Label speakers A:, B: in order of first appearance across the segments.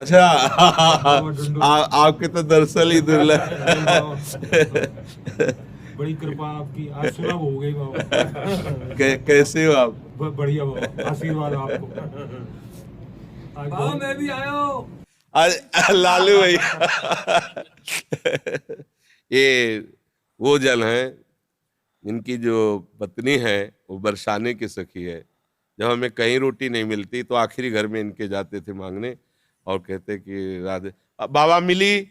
A: अच्छा। आपके तो दरअसल ही दुर्लभ।
B: बड़ी कृपा आपकी, आज सुलभ हो गई बाबा।
A: कैसे हो आप?
B: बढ़िया बाबा, आशीर्वाद आपको। बाबा मैं भी आया हूँ।
A: अरे लालू भैया, ये वो जन है, इनकी जो पत्नी है वो बरसाने की सखी है। जब हमें कहीं रोटी नहीं मिलती तो आखिरी घर में इनके जाते थे मांगने, और कहते कि राधे बाबा मिली?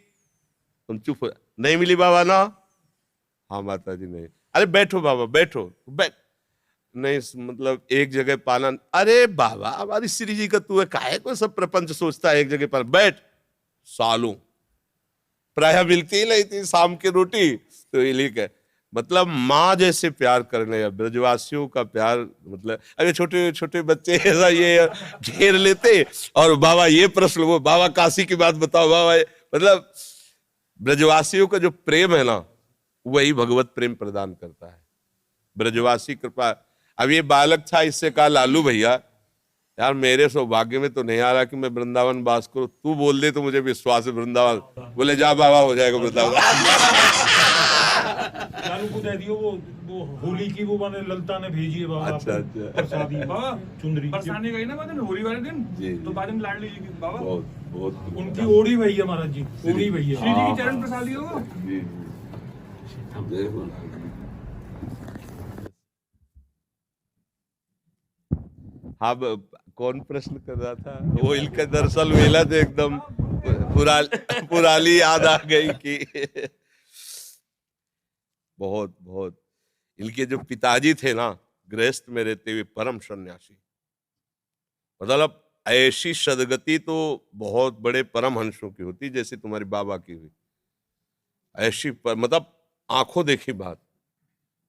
A: तुम चुप हो, नहीं मिली बाबा ना? हाँ माता जी नहीं। अरे बैठो बाबा बैठो, बैठ नहीं, मतलब एक जगह पाना। अरे बाबा हमारी श्री जी का तू है, काहे को सब प्रपंच सोचता है, एक जगह पर बैठ। सालों प्राय मिलती ही नहीं थी शाम की रोटी, तो इली के मतलब माँ जैसे प्यार करने या ब्रजवासियों का प्यार, मतलब अरे छोटे छोटे बच्चे ऐसा ये घेर लेते, और बाबा ये प्रश्न, वो बाबा काशी की बात बताओ बाबा, मतलब ब्रजवासियों का जो प्रेम है ना, वही भगवत प्रेम प्रदान करता है, ब्रजवासी कृपा। अब ये बालक था, इससे कहा लालू भैया यार मेरे सौभाग्य में तो नहीं आ रहा कि मैं वृंदावन वास करूं, तू बोल दे तो मुझे विश्वास है वृंदावन। बोले जा बाबा हो जाएगा वृंदावन।
B: लालू को दे दियो वो होली की वो मैंने ललता ने भेजी है बाबा।
A: अच्छा अच्छा।
B: प्रसादी बाबा चुंदरी
C: बरसाने गई ना बाद होली वाले दिन, तो बाद में लाडली जी की बाबा
A: बहुत बहुत
B: उनकी ओढ़ी भैया महाराज जी, ओढ़ी भैया
C: श्री जी की चरण प्रसादी होगा।
A: अब कौन प्रश्न कर रहा था? वो इनका दरअसल मेला तो एकदम पुरानी याद आ गई कि बहुत बहुत इनके जो पिताजी थे ना, गृहस्थ में रहते हुए परम सन्यासी, मतलब ऐसी सदगति तो बहुत बड़े परमहंसों की होती जैसे तुम्हारे बाबा की हुई, ऐसी मतलब आंखों देखी बात,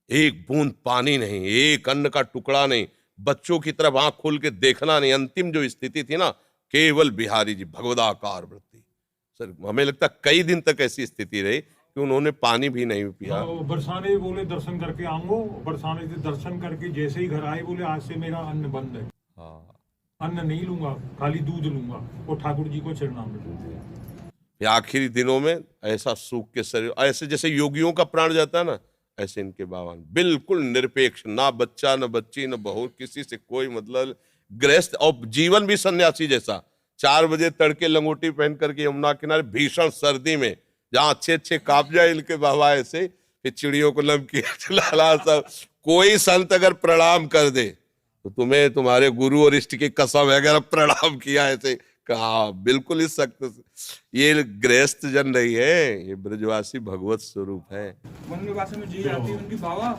A: एक बूंद पानी नहीं, एक अन्न का टुकड़ा नहीं, बच्चों की तरफ आंख खोल के देखना नहीं। अंतिम जो स्थिति थी ना, केवल बिहारी जी भगवदाकार वृत्ति, सर हमें लगता कई दिन तक ऐसी स्थिति रही कि उन्होंने पानी भी नहीं पिया।
B: बरसाने बोले दर्शन करके आऊंगो, बरसाने से दर्शन करके जैसे ही घर आए बोले आज से मेरा अन्न बंद है।
A: हाँ,
B: अन्न नहीं लूंगा, खाली दूध लूंगा और ठाकुर जी को चरणामृत।
A: आखिरी दिनों में ऐसा सूख के शरीर, ऐसे जैसे योगियों का प्राण जाता है ना, ऐसे इनके बाबा बिल्कुल निरपेक्ष, ना बच्चा न बच्ची न बहू, किसी से कोई मतलब, गृहस्थ और जीवन भी सन्यासी जैसा। 4 बजे तड़के लंगोटी पहन करके यमुना किनारे भीषण सर्दी में, जहां अच्छे अच्छे काप जाए इनके बाबा, ऐसे फिर चिड़ियों को लमकी लाला सब। कोई संत अगर प्रणाम कर दे तो तुम्हें तुम्हारे गुरु और इष्ट की कसम है, अगर प्रणाम किया ऐसे कहा, बिल्कुल इस सख्त। ये गृहस्थ जन नहीं है, ये ब्रजवासी भगवत स्वरूप है।
C: मन में भाषा में जी आती है उनकी बाबा,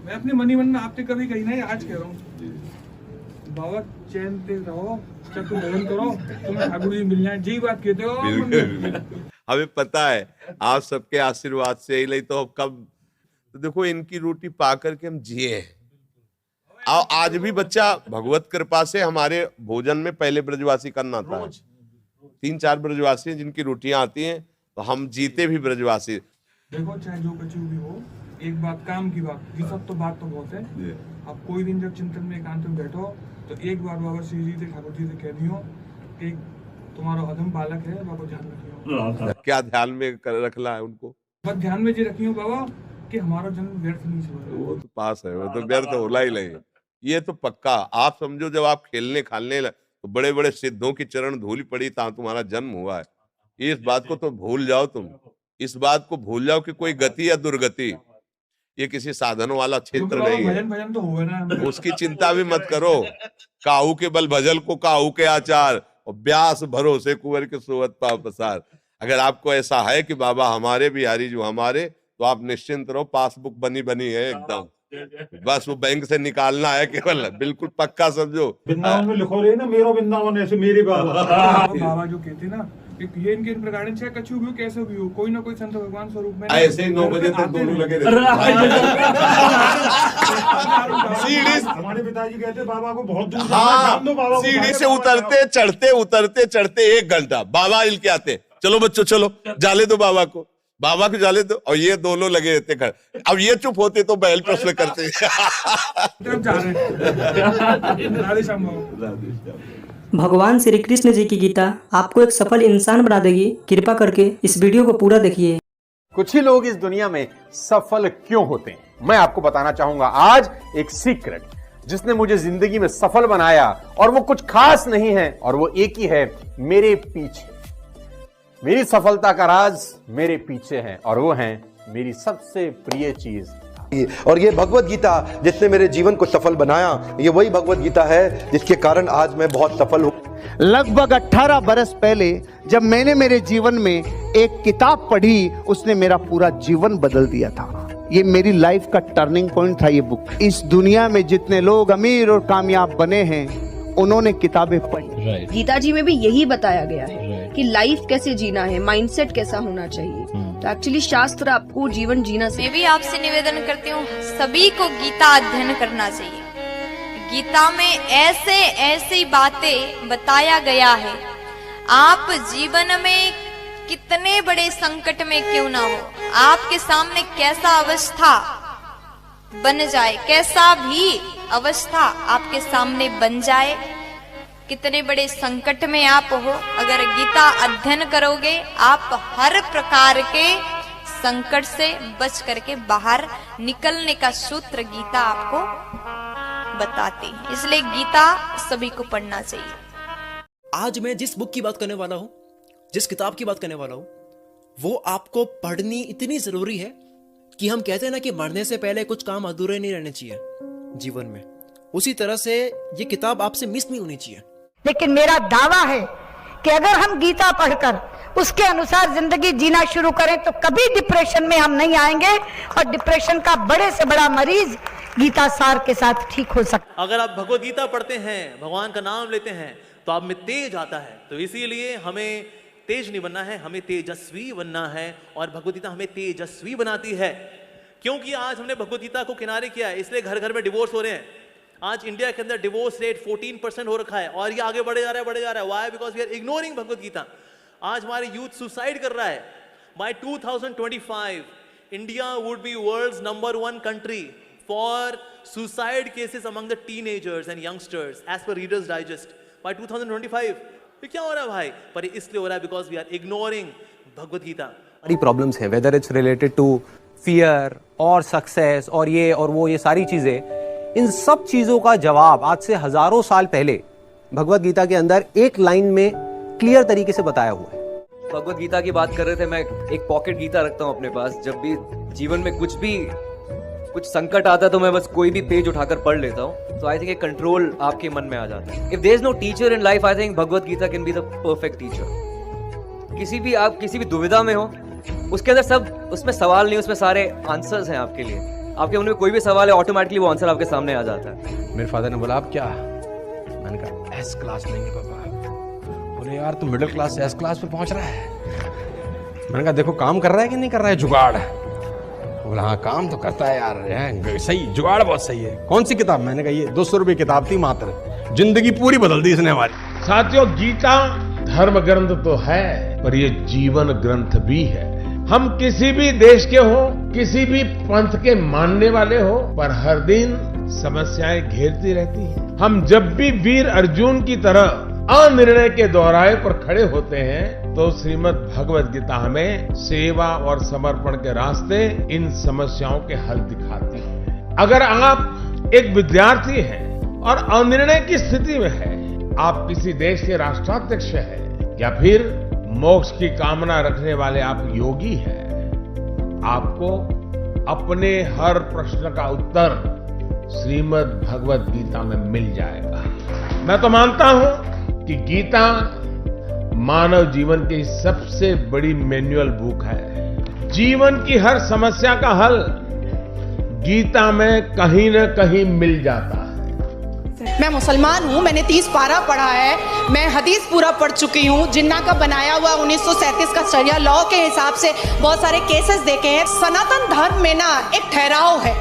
C: मैं अपने मनी मन में आपसे कभी कही नहीं, आज कह रहा हूँ बाबा चैन से रहो, चक्र भोजन करो, तुम्हें ठाकुर जी मिल जाए, जी बात कहते हो।
A: हमें पता है आप सबके आशीर्वाद से ही, नहीं तो कब, तो देखो इनकी रोटी पा करके हम जिए हैं। आज भी बच्चा भगवत कृपा से हमारे भोजन में पहले ब्रजवासी करना आता है, 3-4 ब्रजवासी जिनकी रोटियां आती हैं, तो हम जीते भी ब्रजवासी।
C: देखो चाहे जो बची हुई हो, एक बात काम की बात, ये सब तो बात तो बहुत है। अब कोई दिन जब चिंतन में एकांत में बैठो तो एक बार बाबा श्री जी से ठाकुर जी से कह दियो कि तुम्हारा अधम बालक है, बाबा ध्यान रखियो।
A: क्या ध्यान में रखना है उनको?
C: बस ध्यान में जी रखियो बाबा कि हमारा जन्म व्यर्थ नहीं चला।
A: वो तो पास है, वो तो व्यर्थ होला ही नहीं, ये तो पक्का। आप समझो जब आप खेलने खालने तो बड़े बड़े सिद्धों की चरण धूल पड़ी ता तुम्हारा जन्म हुआ है। इस बात को तो भूल जाओ, तुम इस बात को भूल जाओ कि कोई गति या दुर्गति, ये किसी साधनों वाला क्षेत्र नहीं है।
C: भजन भजन तो हुए ना,
A: उसकी चिंता भी मत करो। काहू के बल भजल को काहू के आचार, और ब्यास भरोसे कुंवर के सोवत पाव पसार। अगर आपको ऐसा है कि बाबा हमारे बिहारी जो हमारे, तो आप निश्चिंत रहो, पासबुक बनी बनी है एकदम, बस वो बैंक से निकालना है केवल, बिल्कुल पक्का समझो।
B: वृंदावन में लिखो रहे ना, मेरा वृंदावन ऐसे मेरे बाबा।
C: बाबा जो कहते ना ये इनके प्रकार चाहे कछु भी हो कैसे भी हो, कोई ना कोई संत भगवान स्वरूप में
A: ऐसे ही 9 बजे तक दोनों लगे रहते।
B: हमारे पिताजी कहते बाबा को बहुत दूर
A: हाँ, सीढ़ी से उतरते चढ़ते 1 घंटा बाबा हिल के आते, चलो बच्चों चलो जाले दो बाबा को जाले दो, और ये दोनों लगे रहते खड़े। अब ये चुप होते तो बैल प्रश्न करते।
D: भगवान श्री कृष्ण जी की गीता आपको एक सफल इंसान बना देगी। कृपा करके इस वीडियो को पूरा देखिए।
E: कुछ ही लोग इस दुनिया में सफल क्यों होते हैं, मैं आपको बताना चाहूंगा आज एक सीक्रेट जिसने मुझे जिंदगी में सफल बनाया, और वो कुछ खास नहीं है, और वो एक ही है, मेरे पीछे। मेरी सफलता का राज मेरे पीछे है, और वो है मेरी सबसे प्रिय चीज।
F: और ये भगवत गीता जिसने मेरे जीवन को सफल बनाया, ये वही भगवत गीता है जिसके कारण आज मैं बहुत सफल हूँ।
G: लगभग 18 बरस पहले जब मैंने मेरे जीवन में एक किताब पढ़ी, उसने मेरा पूरा जीवन बदल दिया था। ये मेरी लाइफ का टर्निंग पॉइंट था ये बुक। इस दुनिया में जितने लोग अमीर और कामयाब बने हैं, उन्होंने किताबें पढ़ी।
H: गीता जी में भी यही बताया गया है कि लाइफ कैसे जीना है, माइंडसेट कैसा होना चाहिए। तो एक्चुअली शास्त्र आपको जीवन जीना
I: मैं भी आपसे निवेदन करती हूँ, सभी को गीता अध्ययन करना चाहिए। गीता में ऐसे ऐसी बातें बताया गया है, आप जीवन में कितने बड़े संकट में क्यों ना हो, आपके सामने कैसा अवस्था बन जाए, कैसा भी अवस्था आपके सामने बन जाए, कितने बड़े संकट में आप हो, अगर गीता अध्ययन करोगे आप हर प्रकार के संकट से बच करके बाहर निकलने का सूत्र गीता आपको बताती है। इसलिए गीता सभी को पढ़ना चाहिए।
J: आज मैं जिस बुक की बात करने वाला हूँ, जिस किताब की बात करने वाला हूँ, वो आपको पढ़नी इतनी जरूरी है कि हम कहते हैं ना कि मरने से पहले कुछ काम अधूरे नहीं रहने चाहिए जीवन में, उसी तरह से ये किताब आपसे मिस नहीं होनी चाहिए।
K: लेकिन मेरा दावा है कि अगर हम गीता पढ़कर उसके अनुसार जिंदगी जीना शुरू करें तो कभी डिप्रेशन में हम नहीं आएंगे, और डिप्रेशन का बड़े से बड़ा मरीज गीता सार के साथ ठीक हो सकता।
L: अगर आप भगवत गीता पढ़ते हैं, भगवान का नाम लेते हैं, तो आप में तेज आता है। तो इसीलिए हमें तेज नहीं बनना है, हमें तेजस्वी बनना है, और भगवत गीता हमें तेजस्वी बनाती है। क्योंकि आज हमने भगवत गीता को किनारे किया है, इसलिए घर घर में डिवोर्स हो रहे हैं। आज इंडिया के अंदर डिवोर्स रेट 14% हो रखा है, और ये आगे बढ़े जा रहा है, बढ़े जा रहा है। Why? Because we are ignoring Bhagavad Gita. आज हमारे यूथ सुसाइड कर रहा है। By 2025 India would be world's number 1 country for suicide cases among the teenagers and youngsters as per Reader's Digest. By 2025 ये क्या हो रहा है भाई? पर इसलिए हो रहा है because we are ignoring Bhagavad Gita.
M: सारी प्रॉब्लम्स हैं, whether it's related to fear और सक्सेस और ये और वो, ये सारी चीजें, इन सब चीजों का जवाब आज से हजारों साल पहले भगवत गीता के अंदर एक लाइन में क्लियर तरीके से बताया हुआ है।
N: भगवत गीता की बात कर रहे थे, मैं एक पॉकेट गीता रखता हूँ अपने पास। जब भी जीवन में कुछ संकट आता है तो मैं बस कोई भी पेज उठाकर पढ़ लेता हूँ। तो आई थिंक एक कंट्रोल आपके मन में आ जाता है। If there is no teacher in life, I think Bhagavad Gita can be the perfect teacher. आप किसी भी दुविधा में हो, उसके अंदर सब, उसमें सवाल नहीं, उसमें सारे आंसर्स हैं आपके लिए। आपके मन में कोई भी सवाल है, ऑटोमेटिकली वो आंसर आपके सामने आ जाता है।
O: मेरे फादर ने बोला, आप क्या? मैंने कहा एस क्लास लेंगे पापा। बोले यार तू मिडिल क्लास से एस क्लास पे पहुंच रहा है। मैंने कहा देखो काम कर रहा है कि नहीं कर रहा है जुगाड़। बोला हाँ काम तो करता है यार, सही जुगाड़ बहुत सही है। कौन सी किताब? मैंने कहा ये 200 रुपये किताब थी मात्र, जिंदगी पूरी बदल दी इसने हमारी।
P: साथियों, गीता धर्म ग्रंथ तो है, पर ये जीवन ग्रंथ भी है। हम किसी भी देश के हो, किसी भी पंथ के मानने वाले हो, पर हर दिन समस्याएं घेरती रहती हैं। हम जब भी वीर अर्जुन की तरह अनिर्णय के दोहराए पर खड़े होते हैं, तो श्रीमद् भगवत गीता हमें सेवा और समर्पण के रास्ते इन समस्याओं के हल दिखाती है। अगर आप एक विद्यार्थी हैं और अनिर्णय की स्थिति में है, आप किसी देश के राष्ट्राध्यक्ष हैं, या फिर मोक्ष की कामना रखने वाले आप योगी हैं, आपको अपने हर प्रश्न का उत्तर श्रीमद् भगवत गीता में मिल जाएगा। मैं तो मानता हूं कि गीता मानव जीवन की सबसे बड़ी मैनुअल बुक है। जीवन की हर समस्या का हल गीता में कहीं न कहीं मिल जाता है।
Q: मैं मुसलमान हूँ, मैंने 30 पारा पढ़ा है, मैं हदीस पूरा पढ़ चुकी हूँ। जिन्ना का बनाया हुआ 1937 का शरिया लॉ के हिसाब से बहुत सारे केसेस देखे हैं। सनातन धर्म में ना एक ठहराव है।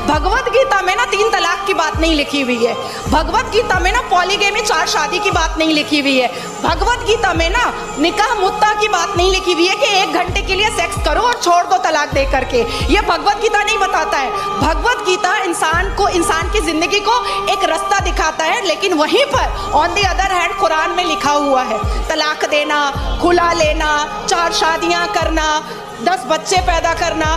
Q: भगवत गीता में ना 3 तलाक की बात नहीं लिखी हुई है। भगवत गीता में ना पॉलीगेमी 4 शादी की बात नहीं लिखी हुई है। भगवत गीता में ना निकाह मुत्ता की बात नहीं लिखी हुई है कि 1 घंटे के लिए सेक्स करो और छोड़ दो तलाक दे करके। ये भगवत गीता नहीं बताता है। भगवत गीता इंसान की जिंदगी को एक रास्ता सिखाता है, लेकिन वहीं पर on the other hand Quran में लिखा हुआ है तलाक देना, खुला लेना, 4 शादियां करना, 10 बच्चे पैदा करना।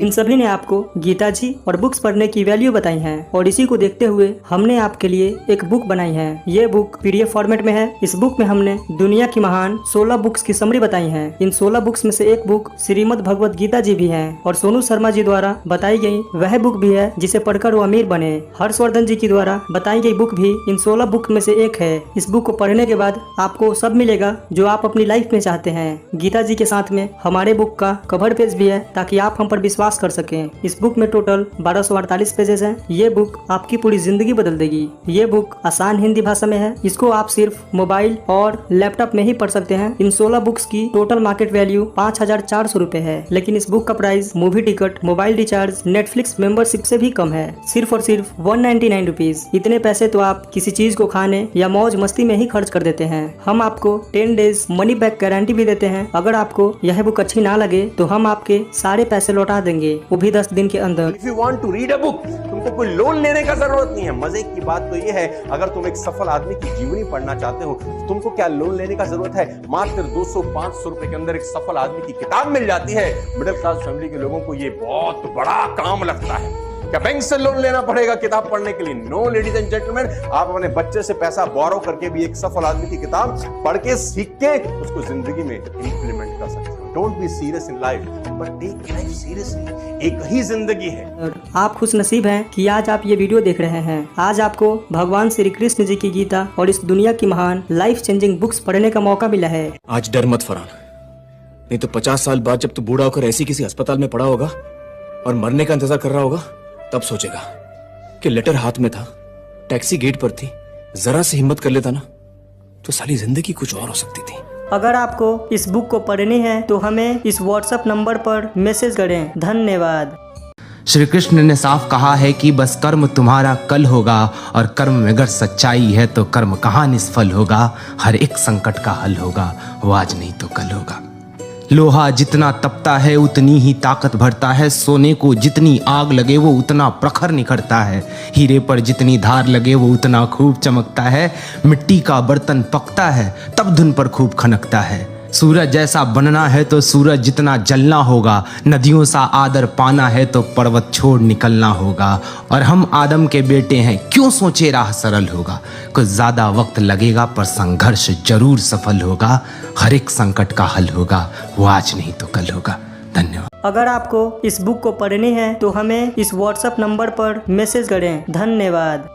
D: इन सभी ने आपको गीता जी और बुक्स पढ़ने की वैल्यू बताई है और इसी को देखते हुए हमने आपके लिए एक बुक बनाई है। ये बुक पीडीएफ फॉर्मेट में है। इस बुक में हमने दुनिया की महान 16 बुक्स की समरी बताई है। इन 16 बुक्स में से एक बुक श्रीमद् भगवत गीता जी भी है और सोनू शर्मा जी द्वारा बताई गई वह बुक भी है जिसे पढ़कर वो अमीर बने। हर्षवर्धन जी की द्वारा बताई गई बुक भी इन 16 बुक में से एक है। इस बुक को पढ़ने के बाद आपको सब मिलेगा जो आप अपनी लाइफ में चाहते हैं। गीता जी के साथ में हमारे बुक का कवर पेज भी है ताकि आप हम पर विश्वास कर सकें। इस बुक में टोटल 1248 पेजेस हैं। ये बुक आपकी पूरी जिंदगी बदल देगी। ये बुक आसान हिंदी भाषा में है। इसको आप सिर्फ मोबाइल और लैपटॉप में ही पढ़ सकते हैं। इन 16 बुक्स की टोटल मार्केट वैल्यू 5400 रुपए है, लेकिन इस बुक का price movie ticket, mobile recharge, Netflix membership से भी कम है। सिर्फ और सिर्फ 199 रुपीज। इतने पैसे तो आप किसी चीज को खाने या मौज मस्ती में ही खर्च कर देते हैं। हम आपको 10 डेज मनी बैक गारंटी भी देते हैं। अगर आपको यह बुक अच्छी ना लगे तो हम आपके सारे पैसे लौटा देंगे, वो भी 10 दिन के अंदर।
E: If you want to read a book, तुमको कोई लोन लेने का जरूरत नहीं है। मजे की बात तो ये है, अगर तुम एक सफल आदमी की जीवनी पढ़ना चाहते हो तो तुमको क्या लोन लेने का जरूरत है। मात्र 200-500 रुपए के अंदर एक सफल आदमी की किताब मिल जाती है। मिडिल क्लास फैमिली के लोगों को ये बहुत बड़ा काम लगता है। क्या बैंक से लोन लेना पड़ेगा किताब पढ़ने के लिए? नो लेडीज एंड जेंटलमैन, आप अपने बच्चे से पैसा बोरो करके भी एक सफल आदमी की किताब पढ़ के सीख के उसको जिंदगी में इंप्लीमेंट कर सकते हो। Don't be serious in life but take life seriously. एक ही जिंदगी है।
D: और आप खुश नसीब हैं कि आज आप ये वीडियो देख रहे हैं। आज आपको भगवान श्री कृष्ण जी की गीता और इस दुनिया की महान लाइफ चेंजिंग बुक्स पढ़ने का मौका मिला है।
J: आज डर मत फरहान, नहीं तो 50 साल बाद जब तू बूढ़ा होकर ऐसी किसी अस्पताल में पड़ा होगा और मरने का इंतजार कर रहा होगा, तब सोचेगा कि लेटर हाथ में था, टैक्सी गेट पर थी, जरा से हिम्मत कर लेता ना तो साली जिंदगी कुछ और हो सकती थी।
D: अगर आपको इस बुक को पढ़नी है तो हमें इस व्हाट्सएप नंबर पर मैसेज करें। धन्यवाद।
O: श्री कृष्ण ने साफ कहा है कि बस कर्म तुम्हारा कल होगा, और कर्म में अगर सच्चाई है तो कर्म कहाँ निष्फल होगा। हर एक संकट का हल होगा, वो आज नहीं तो कल होगा। लोहा जितना तपता है उतनी ही ताकत भरता है, सोने को जितनी आग लगे वो उतना प्रखर निखरता है, हीरे पर जितनी धार लगे वो उतना खूब चमकता है, मिट्टी का बर्तन पकता है तब धुन पर खूब खनकता है। सूरज जैसा बनना है तो सूरज जितना जलना होगा, नदियों सा आदर पाना है तो पर्वत छोड़ निकलना होगा। और हम आदम के बेटे हैं, क्यों सोचे राह सरल होगा। कुछ ज्यादा वक्त लगेगा पर संघर्ष जरूर सफल होगा। हर एक संकट का हल होगा, वो आज नहीं तो कल होगा। धन्यवाद।
D: अगर आपको इस बुक को पढ़नी है तो हमें इस व्हाट्सएप नंबर पर मैसेज करें। धन्यवाद।